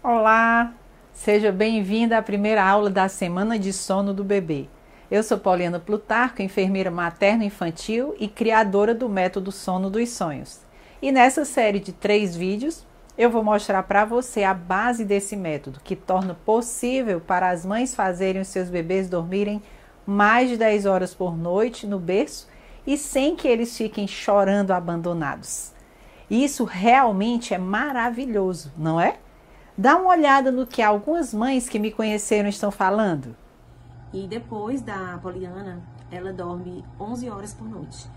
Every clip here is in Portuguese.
Olá, seja bem-vinda à primeira aula da Semana de Sono do Bebê. Eu sou Poliana Plutarco, enfermeira materno-infantil e criadora do método Sono dos Sonhos. E nessa série de 3 vídeos, eu vou mostrar para você a base desse método, que torna possível para as mães fazerem os seus bebês dormirem mais de 10 horas por noite no berço e sem que eles fiquem chorando abandonados. Isso realmente é maravilhoso, não é? Dá uma olhada no que algumas mães que me conheceram estão falando. E depois da Poliana, ela dorme 11 horas por noite.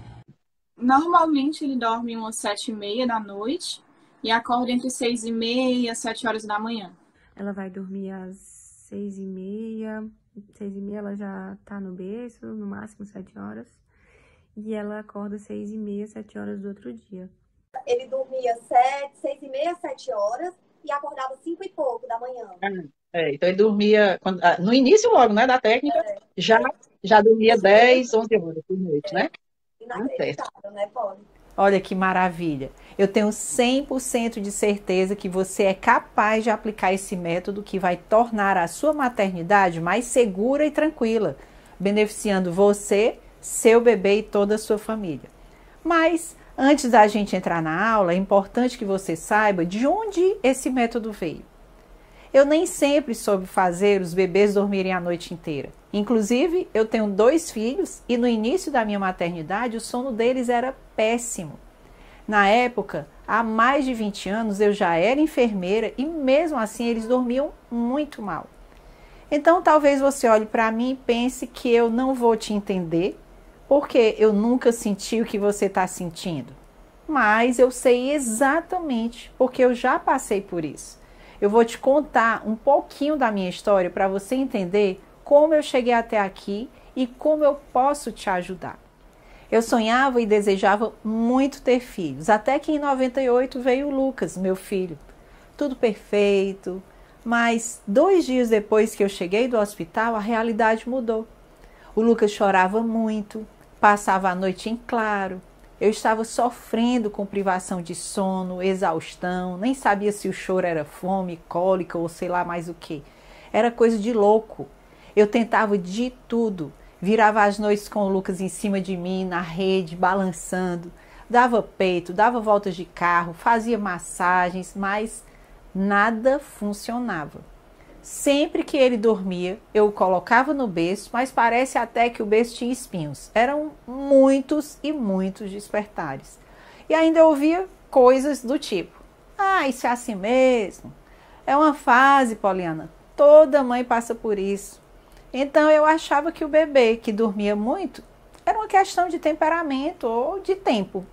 Normalmente ele dorme umas 7h30 da noite e acorda entre 6h30 e 7 horas da manhã. Ela vai dormir às 6h30, 6h30 ela já tá no berço, no máximo 7 horas. E ela acorda 6h30, 7 horas do outro dia. Ele dormia 6h30, 7 horas e acordava 5 e pouco da manhã. Então ele dormia, no início logo, né, da técnica, já dormia 10, 11 horas por noite, né? Inacreditável, né, Poli? Olha que maravilha! Eu tenho 100% de certeza que você é capaz de aplicar esse método que vai tornar a sua maternidade mais segura e tranquila, beneficiando você, seu bebê e toda a sua família. Mas antes da gente entrar na aula, é importante que você saiba de onde esse método veio. Eu nem sempre soube fazer os bebês dormirem a noite inteira. Inclusive, eu tenho 2 filhos e no início da minha maternidade o sono deles era péssimo. Na época, há mais de 20 anos, eu já era enfermeira e mesmo assim eles dormiam muito mal. Então, talvez você olhe para mim e pense que eu não vou te entender, porque eu nunca senti o que você está sentindo. Mas eu sei exatamente, porque eu já passei por isso. Eu vou te contar um pouquinho da minha história para você entender como eu cheguei até aqui e como eu posso te ajudar. Eu sonhava e desejava muito ter filhos, até que em 98 veio o Lucas, meu filho. Tudo perfeito, mas 2 dias depois que eu cheguei do hospital, a realidade mudou. O Lucas chorava muito, passava a noite em claro. Eu estava sofrendo com privação de sono, exaustão, nem sabia se o choro era fome, cólica ou sei lá mais o que. Era coisa de louco. Eu tentava de tudo. Virava as noites com o Lucas em cima de mim, na rede, balançando. Dava peito, dava voltas de carro, fazia massagens, mas nada funcionava. Sempre que ele dormia, eu o colocava no berço, mas parece até que o berço tinha espinhos. Eram muitos e muitos despertares. E ainda eu ouvia coisas do tipo: ah, isso é assim mesmo. É uma fase, Poliana. Toda mãe passa por isso. Então eu achava que o bebê que dormia muito era uma questão de temperamento ou de tempo.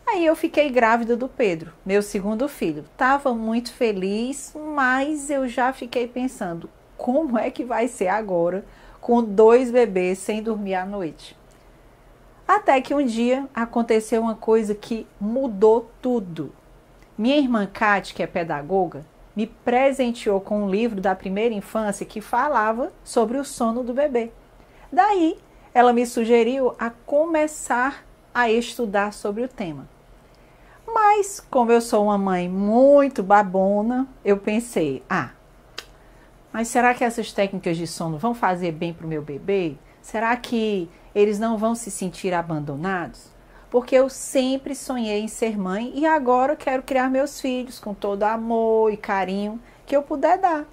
Aí eu fiquei grávida do Pedro, meu segundo filho. Estava muito feliz, mas eu já fiquei pensando, como é que vai ser agora com 2 bebês sem dormir à noite? Até que um dia aconteceu uma coisa que mudou tudo. Minha irmã Kate, que é pedagoga, me presenteou com um livro da primeira infância que falava sobre o sono do bebê. Daí, ela me sugeriu a começar a estudar sobre o tema. Mas, como eu sou uma mãe muito babona, eu pensei, mas será que essas técnicas de sono vão fazer bem para o meu bebê? Será que eles não vão se sentir abandonados? Porque eu sempre sonhei em ser mãe e agora quero criar meus filhos com todo amor e carinho que eu puder dar.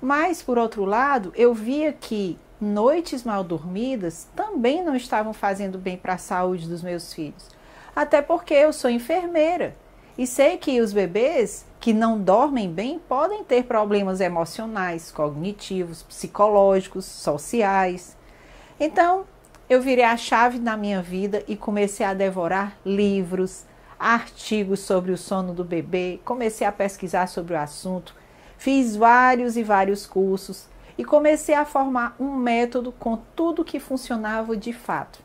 Mas, por outro lado, eu via que noites mal dormidas também não estavam fazendo bem para a saúde dos meus filhos. Até porque eu sou enfermeira e sei que os bebês que não dormem bem podem ter problemas emocionais, cognitivos, psicológicos, sociais. Então, eu virei a chave na minha vida e comecei a devorar livros, artigos sobre o sono do bebê, comecei a pesquisar sobre o assunto, fiz vários e vários cursos e comecei a formar um método com tudo que funcionava de fato.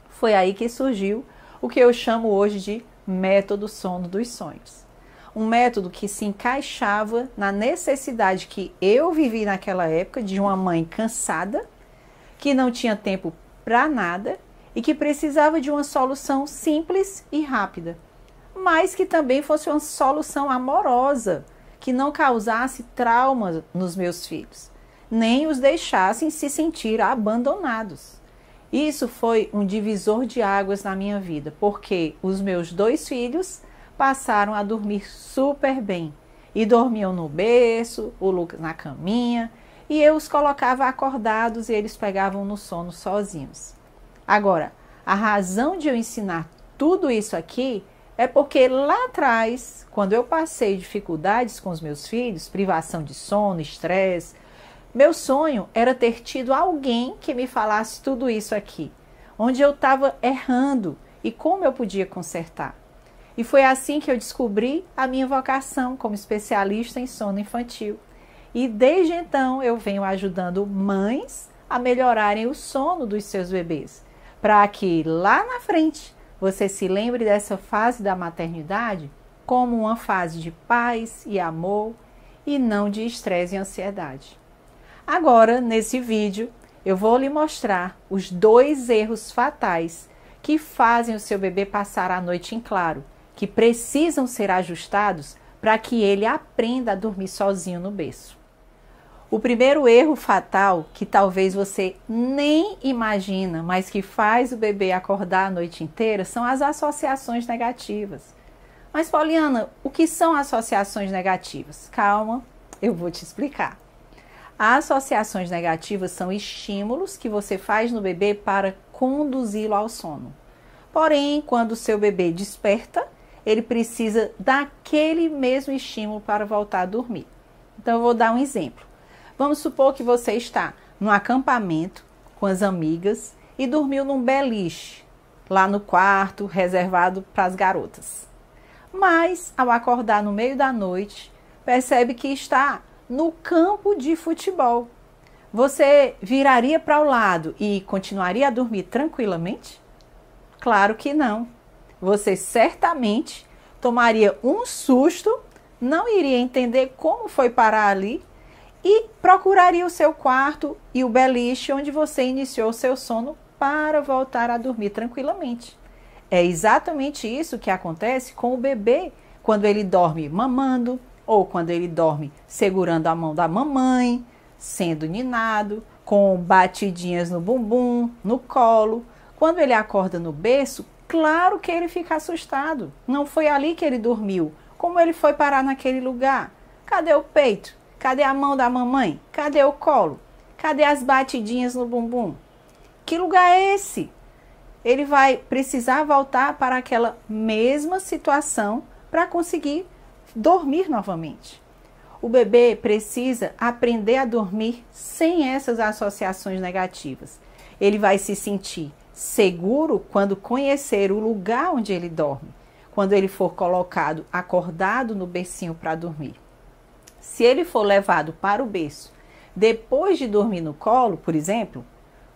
Foi aí que surgiu o que eu chamo hoje de método sono dos sonhos. Um método que se encaixava na necessidade que eu vivi naquela época de uma mãe cansada, que não tinha tempo para nada e que precisava de uma solução simples e rápida. mas que também fosse uma solução amorosa, que não causasse trauma nos meus filhos, nem os deixassem se sentir abandonados. Isso foi um divisor de águas na minha vida, porque os meus 2 filhos passaram a dormir super bem e dormiam no berço, o Lucas na caminha, e eu os colocava acordados e eles pegavam no sono sozinhos. Agora, a razão de eu ensinar tudo isso aqui é porque lá atrás, quando eu passei dificuldades com os meus filhos, privação de sono, estresse, meu sonho era ter tido alguém que me falasse tudo isso aqui, onde eu estava errando e como eu podia consertar. E foi assim que eu descobri a minha vocação como especialista em sono infantil. E desde então eu venho ajudando mães a melhorarem o sono dos seus bebês, para que lá na frente você se lembre dessa fase da maternidade como uma fase de paz e amor e não de estresse e ansiedade. Agora, nesse vídeo, eu vou lhe mostrar os 2 erros fatais que fazem o seu bebê passar a noite em claro, que precisam ser ajustados para que ele aprenda a dormir sozinho no berço. O primeiro erro fatal, que talvez você nem imagina, mas que faz o bebê acordar a noite inteira, são as associações negativas. Mas, Poliana, o que são associações negativas? Calma, eu vou te explicar. As associações negativas são estímulos que você faz no bebê para conduzi-lo ao sono. Porém, quando o seu bebê desperta, ele precisa daquele mesmo estímulo para voltar a dormir. Então, eu vou dar um exemplo. Vamos supor que você está num acampamento com as amigas e dormiu num beliche, lá no quarto reservado para as garotas. Mas, ao acordar no meio da noite, percebe que está no campo de futebol. Você viraria para o lado e continuaria a dormir tranquilamente? Claro que não. Você certamente tomaria um susto, não iria entender como foi parar ali e procuraria o seu quarto e o beliche onde você iniciou o seu sono para voltar a dormir tranquilamente. É exatamente isso que acontece com o bebê quando ele dorme mamando ou quando ele dorme segurando a mão da mamãe, sendo ninado, com batidinhas no bumbum, no colo. Quando ele acorda no berço, claro que ele fica assustado. Não foi ali que ele dormiu. Como ele foi parar naquele lugar? Cadê o peito? Cadê a mão da mamãe? Cadê o colo? Cadê as batidinhas no bumbum? Que lugar é esse? Ele vai precisar voltar para aquela mesma situação para conseguir dormir novamente. O bebê precisa aprender a dormir sem essas associações negativas. Ele vai se sentir seguro quando conhecer o lugar onde ele dorme, quando ele for colocado acordado no bercinho para dormir. Se ele for levado para o berço depois de dormir no colo, por exemplo,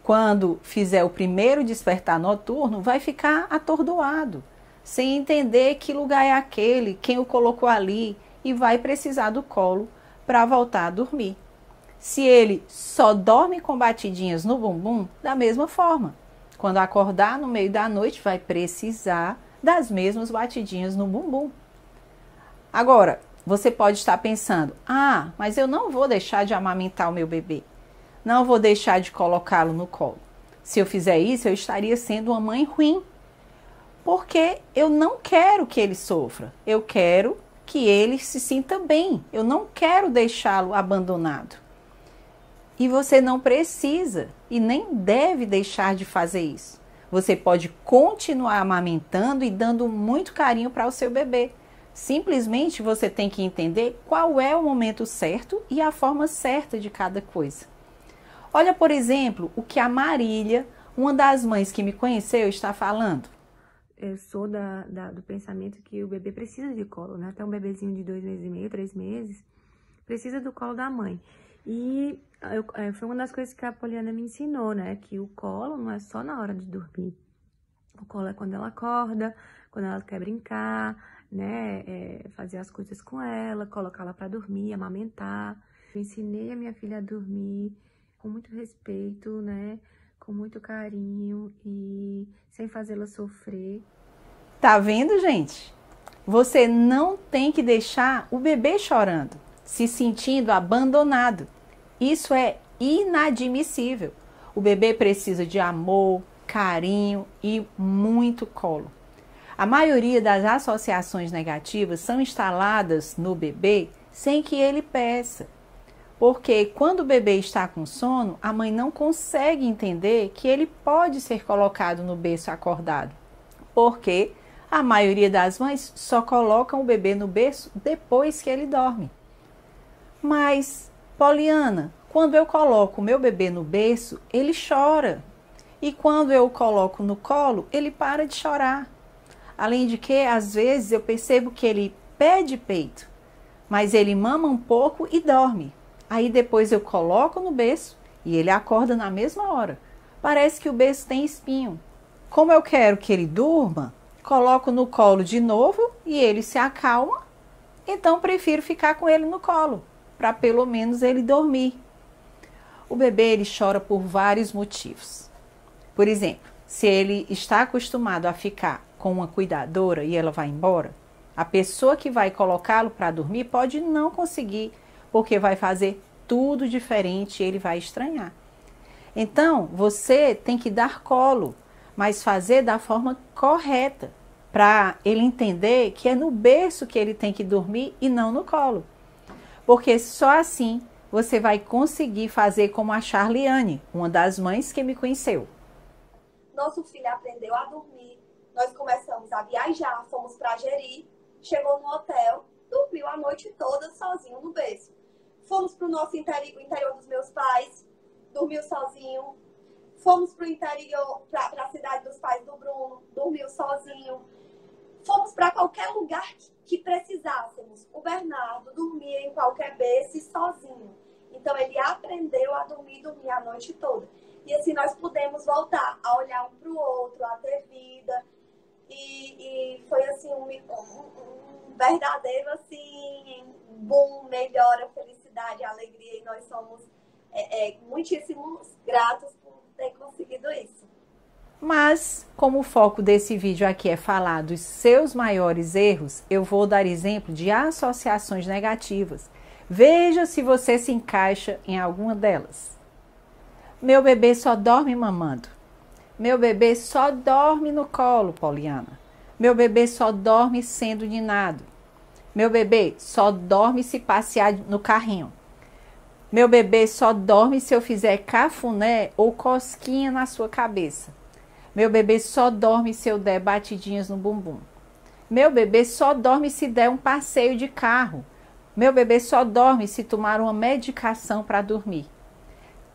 quando fizer o primeiro despertar noturno, vai ficar atordoado, sem entender que lugar é aquele, quem o colocou ali, e vai precisar do colo para voltar a dormir. Se ele só dorme com batidinhas no bumbum, da mesma forma, quando acordar no meio da noite, vai precisar das mesmas batidinhas no bumbum. Agora, você pode estar pensando, mas eu não vou deixar de amamentar o meu bebê. Não vou deixar de colocá-lo no colo. Se eu fizer isso, eu estaria sendo uma mãe ruim. Porque eu não quero que ele sofra. Eu quero que ele se sinta bem. Eu não quero deixá-lo abandonado. E você não precisa e nem deve deixar de fazer isso. Você pode continuar amamentando e dando muito carinho para o seu bebê. Simplesmente você tem que entender qual é o momento certo e a forma certa de cada coisa. Olha, por exemplo, o que a Marília, uma das mães que me conheceu, está falando. Eu sou do pensamento que o bebê precisa de colo, né? Até um bebezinho de 2 meses e meio, 3 meses, precisa do colo da mãe. E foi uma das coisas que a Poliana me ensinou, né? Que o colo não é só na hora de dormir. O colo é quando ela acorda, quando ela quer brincar, né? Fazer as coisas com ela, colocá-la para dormir, amamentar. Eu ensinei a minha filha a dormir com muito respeito, né? Com muito carinho e sem fazê-la sofrer. Tá vendo, gente? você não tem que deixar o bebê chorando, se sentindo abandonado. Isso é inadmissível. O bebê precisa de amor, carinho e muito colo. A maioria das associações negativas são instaladas no bebê sem que ele peça. Porque quando o bebê está com sono, a mãe não consegue entender que ele pode ser colocado no berço acordado. Porque a maioria das mães só colocam o bebê no berço depois que ele dorme. Mas, Poliana, quando eu coloco o meu bebê no berço, ele chora. E quando eu o coloco no colo, ele para de chorar. Além de que, às vezes, eu percebo que ele pede peito, mas ele mama um pouco e dorme. Aí depois eu coloco no berço e ele acorda na mesma hora. Parece que o berço tem espinho. Como eu quero que ele durma, coloco no colo de novo e ele se acalma. Então prefiro ficar com ele no colo, para pelo menos ele dormir. O bebê ele chora por vários motivos. Por exemplo, se ele está acostumado a ficar com uma cuidadora e ela vai embora, a pessoa que vai colocá-lo para dormir pode não conseguir, porque vai fazer tudo diferente e ele vai estranhar. Então, você tem que dar colo, mas fazer da forma correta, para ele entender que é no berço que ele tem que dormir e não no colo. Porque só assim você vai conseguir fazer como a Charliane, uma das mães que me conheceu. Nosso filho aprendeu a dormir, nós começamos a viajar, fomos para Jeri, chegou no hotel, dormiu a noite toda sozinho no berço. Fomos para o nosso interior dos meus pais, dormiu sozinho. Fomos para o interior, para a cidade dos pais do Bruno, dormiu sozinho. Fomos para qualquer lugar que precisássemos. O Bernardo dormia em qualquer berço sozinho. Então ele aprendeu a dormir a noite toda. E assim nós pudemos voltar a olhar um para o outro, a ter vida. E foi assim um verdadeiro assim, boom, melhora, felicidade, alegria. E nós somos muitíssimos gratos por ter conseguido isso. Mas, como o foco desse vídeo aqui é falar dos seus maiores erros, eu vou dar exemplo de associações negativas. Veja se você se encaixa em alguma delas. Meu bebê só dorme mamando. Meu bebê só dorme no colo, Poliana. Meu bebê só dorme sendo ninado. Meu bebê só dorme se passear no carrinho. Meu bebê só dorme se eu fizer cafuné ou cosquinha na sua cabeça. Meu bebê só dorme se eu der batidinhas no bumbum. Meu bebê só dorme se der um passeio de carro. Meu bebê só dorme se tomar uma medicação para dormir.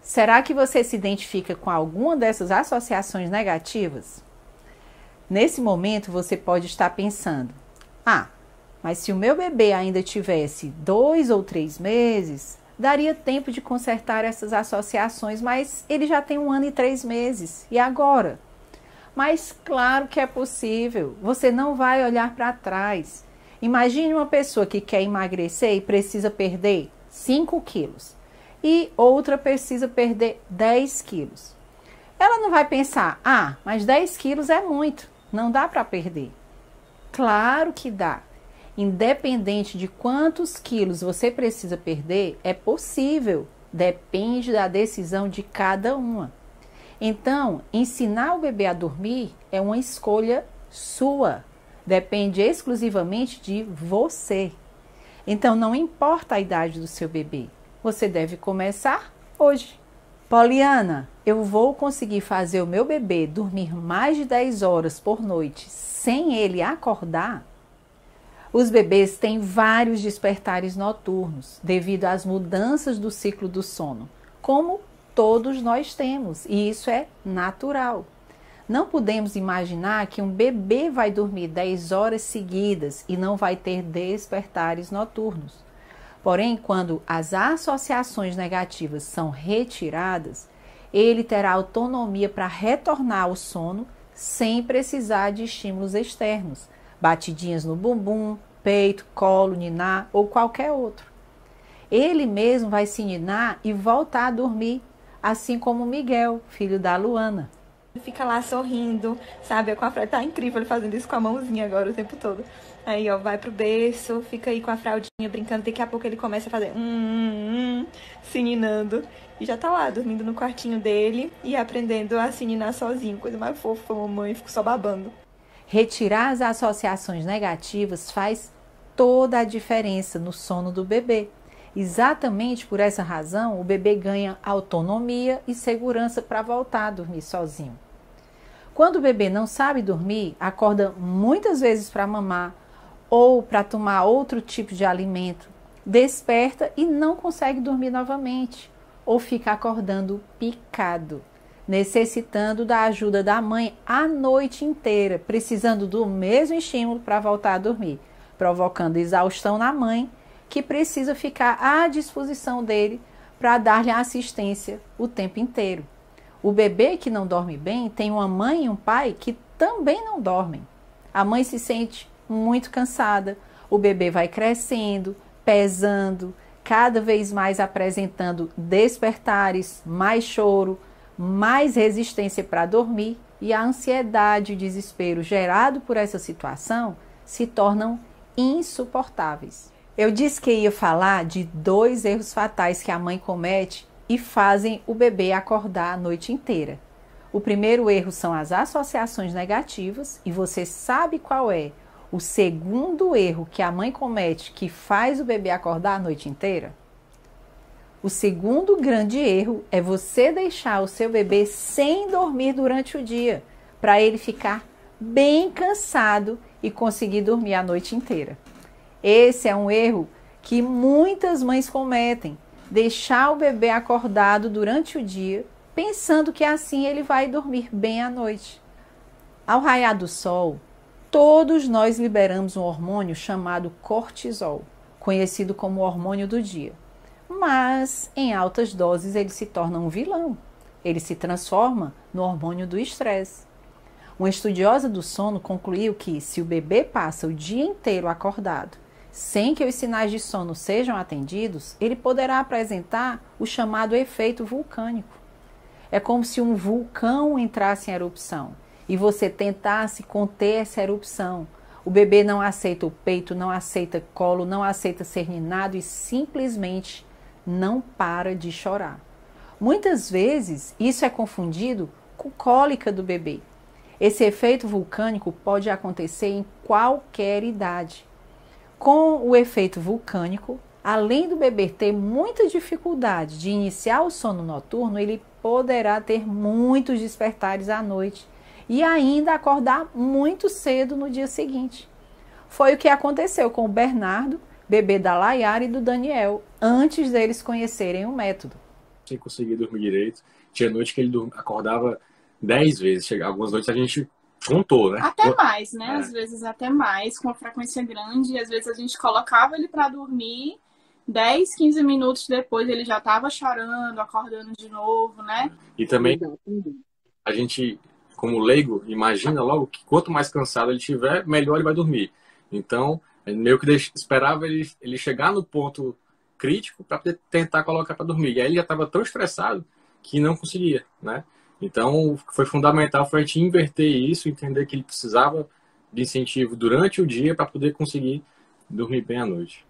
Será que você se identifica com alguma dessas associações negativas? Nesse momento você pode estar pensando: mas se o meu bebê ainda tivesse 2 ou 3 meses, daria tempo de consertar essas associações, mas ele já tem 1 ano e 3 meses. E agora? Mas claro que é possível. Você não vai olhar para trás. Imagine uma pessoa que quer emagrecer e precisa perder 5 quilos. E outra precisa perder 10 quilos. Ela não vai pensar: mas 10 quilos é muito, não dá para perder. Claro que dá. Independente de quantos quilos você precisa perder, é possível. Depende da decisão de cada uma. Então, ensinar o bebê a dormir é uma escolha sua. Depende exclusivamente de você. Então, não importa a idade do seu bebê. Você deve começar hoje. Poliana, eu vou conseguir fazer o meu bebê dormir mais de 10 horas por noite sem ele acordar? Os bebês têm vários despertares noturnos devido às mudanças do ciclo do sono, como todos nós temos, e isso é natural. Não podemos imaginar que um bebê vai dormir 10 horas seguidas e não vai ter despertares noturnos. Porém, quando as associações negativas são retiradas, ele terá autonomia para retornar ao sono sem precisar de estímulos externos, batidinhas no bumbum, peito, colo, ninar ou qualquer outro. Ele mesmo vai se ninar e voltar a dormir, assim como o Miguel, filho da Luana. Fica lá sorrindo, sabe? A Fred tá incrível ele fazendo isso com a mãozinha agora o tempo todo. Aí, ó, vai pro berço, fica aí com a fraldinha brincando. Daqui a pouco ele começa a fazer se ninando. E já tá lá, dormindo no quartinho dele e aprendendo a se ninar sozinho. Coisa mais fofa, mamãe, fico só babando. Retirar as associações negativas faz toda a diferença no sono do bebê. Exatamente por essa razão, o bebê ganha autonomia e segurança para voltar a dormir sozinho. Quando o bebê não sabe dormir, acorda muitas vezes para mamar ou para tomar outro tipo de alimento, desperta e não consegue dormir novamente, ou fica acordando picado, necessitando da ajuda da mãe a noite inteira, precisando do mesmo estímulo para voltar a dormir, provocando exaustão na mãe, que precisa ficar à disposição dele para dar-lhe assistência o tempo inteiro. O bebê que não dorme bem tem uma mãe e um pai que também não dormem. A mãe se sente muito cansada, o bebê vai crescendo, pesando, cada vez mais apresentando despertares, mais choro, mais resistência para dormir, e a ansiedade e o desespero gerado por essa situação se tornam insuportáveis. Eu disse que ia falar de 2 erros fatais que a mãe comete e fazem o bebê acordar a noite inteira. O primeiro erro são as associações negativas, e você sabe qual é o segundo erro que a mãe comete que faz o bebê acordar a noite inteira? O segundo grande erro é você deixar o seu bebê sem dormir durante o dia, para ele ficar bem cansado e conseguir dormir a noite inteira. Esse é um erro que muitas mães cometem, deixar o bebê acordado durante o dia, pensando que assim ele vai dormir bem à noite. Ao raiar do sol, todos nós liberamos um hormônio chamado cortisol, conhecido como hormônio do dia. Mas, em altas doses, ele se torna um vilão. Ele se transforma no hormônio do estresse. Uma estudiosa do sono concluiu que, se o bebê passa o dia inteiro acordado, sem que os sinais de sono sejam atendidos, ele poderá apresentar o chamado efeito vulcânico. É como se um vulcão entrasse em erupção e você tentasse conter essa erupção. O bebê não aceita o peito, não aceita colo, não aceita ser ninado e simplesmente não para de chorar. Muitas vezes isso é confundido com cólica do bebê. Esse efeito vulcânico pode acontecer em qualquer idade. Com o efeito vulcânico, além do bebê ter muita dificuldade de iniciar o sono noturno, ele poderá ter muitos despertares à noite e ainda acordar muito cedo no dia seguinte. Foi o que aconteceu com o Bernardo, bebê da Layara e do Daniel, antes deles conhecerem o método. Sem conseguir dormir direito. Tinha noite que ele acordava 10 vezes. Algumas noites a gente juntou, né? Até mais, né? Às vezes até mais, com uma frequência grande. E às vezes a gente colocava ele para dormir, 10, 15 minutos depois ele já estava chorando, acordando de novo, né? E também a gente, como leigo, imagina logo que quanto mais cansado ele tiver, melhor ele vai dormir. Então, meio que esperava ele chegar no ponto crítico para tentar colocar para dormir. E aí ele já estava tão estressado que não conseguia, né? Então, foi fundamental foi a gente inverter isso, entender que ele precisava de incentivo durante o dia para poder conseguir dormir bem à noite.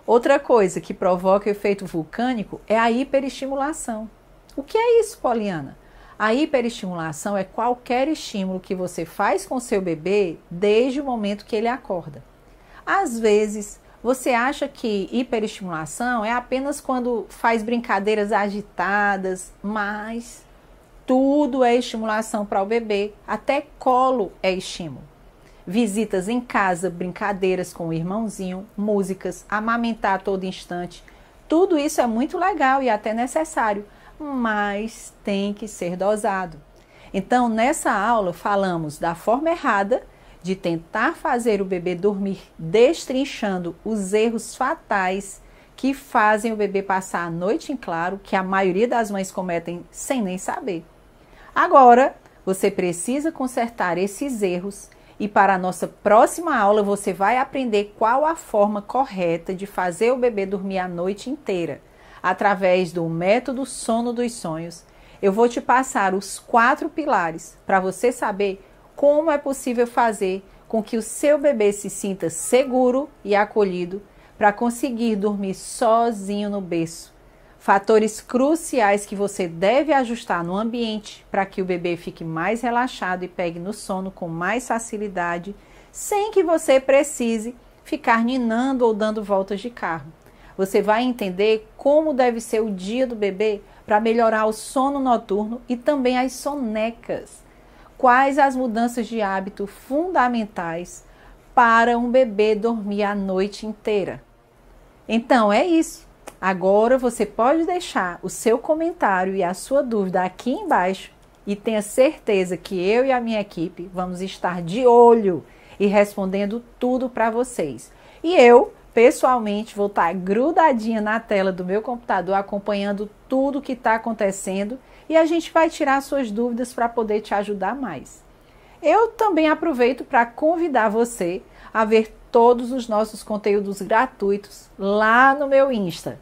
Outra coisa que provoca o efeito vulcânico é a hiperestimulação. O que é isso, Poliana? A hiperestimulação é qualquer estímulo que você faz com seu bebê desde o momento que ele acorda. Às vezes, você acha que hiperestimulação é apenas quando faz brincadeiras agitadas, mas tudo é estimulação para o bebê, até colo é estímulo. Visitas em casa, brincadeiras com o irmãozinho, músicas, amamentar a todo instante, tudo isso é muito legal e até necessário, mas tem que ser dosado. Então, nessa aula, falamos da forma errada de tentar fazer o bebê dormir, destrinchando os erros fatais que fazem o bebê passar a noite em claro, que a maioria das mães cometem sem nem saber. Agora, você precisa consertar esses erros e para a nossa próxima aula você vai aprender qual a forma correta de fazer o bebê dormir a noite inteira. Através do método Sono dos Sonhos, eu vou te passar os 4 pilares para você saber como é possível fazer com que o seu bebê se sinta seguro e acolhido para conseguir dormir sozinho no berço. Fatores cruciais que você deve ajustar no ambiente para que o bebê fique mais relaxado e pegue no sono com mais facilidade, sem que você precise ficar ninando ou dando voltas de carro. Você vai entender como deve ser o dia do bebê para melhorar o sono noturno e também as sonecas. Quais as mudanças de hábito fundamentais para um bebê dormir a noite inteira? Então é isso. Agora você pode deixar o seu comentário e a sua dúvida aqui embaixo e tenha certeza que eu e a minha equipe vamos estar de olho e respondendo tudo para vocês. E eu, pessoalmente, vou estar grudadinha na tela do meu computador acompanhando tudo que está acontecendo e a gente vai tirar suas dúvidas para poder te ajudar mais. Eu também aproveito para convidar você a ver todos os nossos conteúdos gratuitos lá no meu Insta.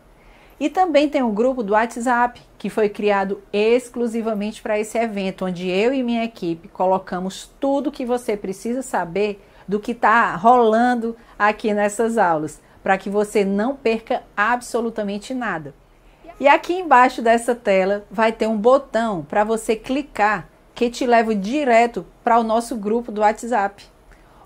E também tem um grupo do WhatsApp, que foi criado exclusivamente para esse evento, onde eu e minha equipe colocamos tudo que você precisa saber do que está rolando aqui nessas aulas, para que você não perca absolutamente nada. E aqui embaixo dessa tela vai ter um botão para você clicar, que te leva direto para o nosso grupo do WhatsApp.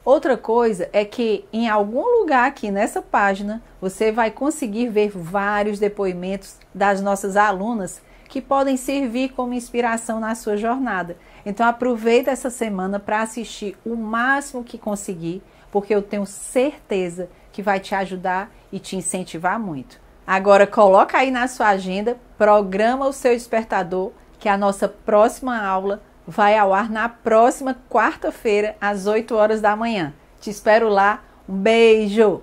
Outra coisa é que em algum lugar aqui nessa página você vai conseguir ver vários depoimentos das nossas alunas que podem servir como inspiração na sua jornada. Então aproveita essa semana para assistir o máximo que conseguir, porque eu tenho certeza que vai te ajudar e te incentivar muito. Agora coloca aí na sua agenda, programa o seu despertador, que a nossa próxima aula vai ao ar na próxima quarta-feira, às 8 horas da manhã. Te espero lá. Um beijo!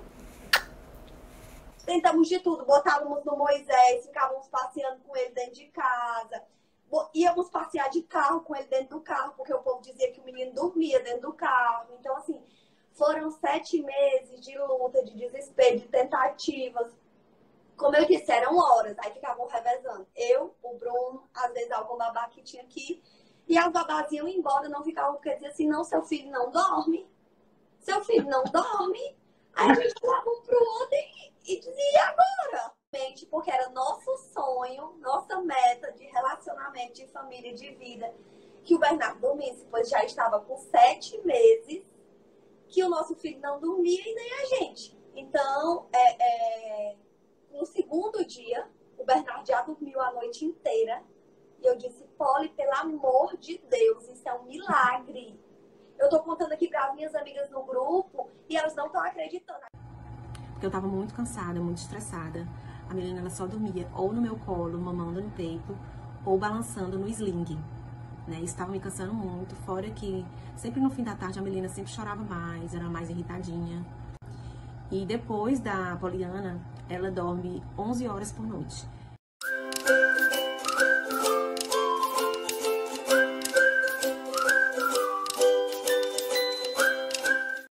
Tentamos de tudo. Botávamos no Moisés, ficávamos passeando com ele dentro de casa. Íamos passear de carro com ele dentro do carro, porque o povo dizia que o menino dormia dentro do carro. Então, assim, foram 7 meses de luta, de desespero, de tentativas. Como eu disse, eram horas. Aí ficavam revezando. Eu, o Bruno, às vezes algum babá que tinha aqui. E as babás iam embora, não ficavam, porque dizia assim, não, seu filho não dorme. Seu filho não dorme. Aí a gente falava um pro outro e dizia, e agora? Porque era nosso sonho, nossa meta de relacionamento, de família, de vida, que o Bernardo dormisse, pois já estava com 7 meses, que o nosso filho não dormia e nem a gente. Então, no segundo dia, o Bernardo já dormiu a noite inteira. E eu disse, Polly, pelo amor de Deus, isso é um milagre. Eu tô contando aqui para as minhas amigas no grupo e elas não estão acreditando. Porque eu tava muito cansada, muito estressada. A Milena, ela só dormia ou no meu colo, mamando no peito, ou balançando no sling. Né? Isso tava me cansando muito. Fora que sempre no fim da tarde a Milena sempre chorava mais, era mais irritadinha. E depois da Poliana, ela dorme 11 horas por noite.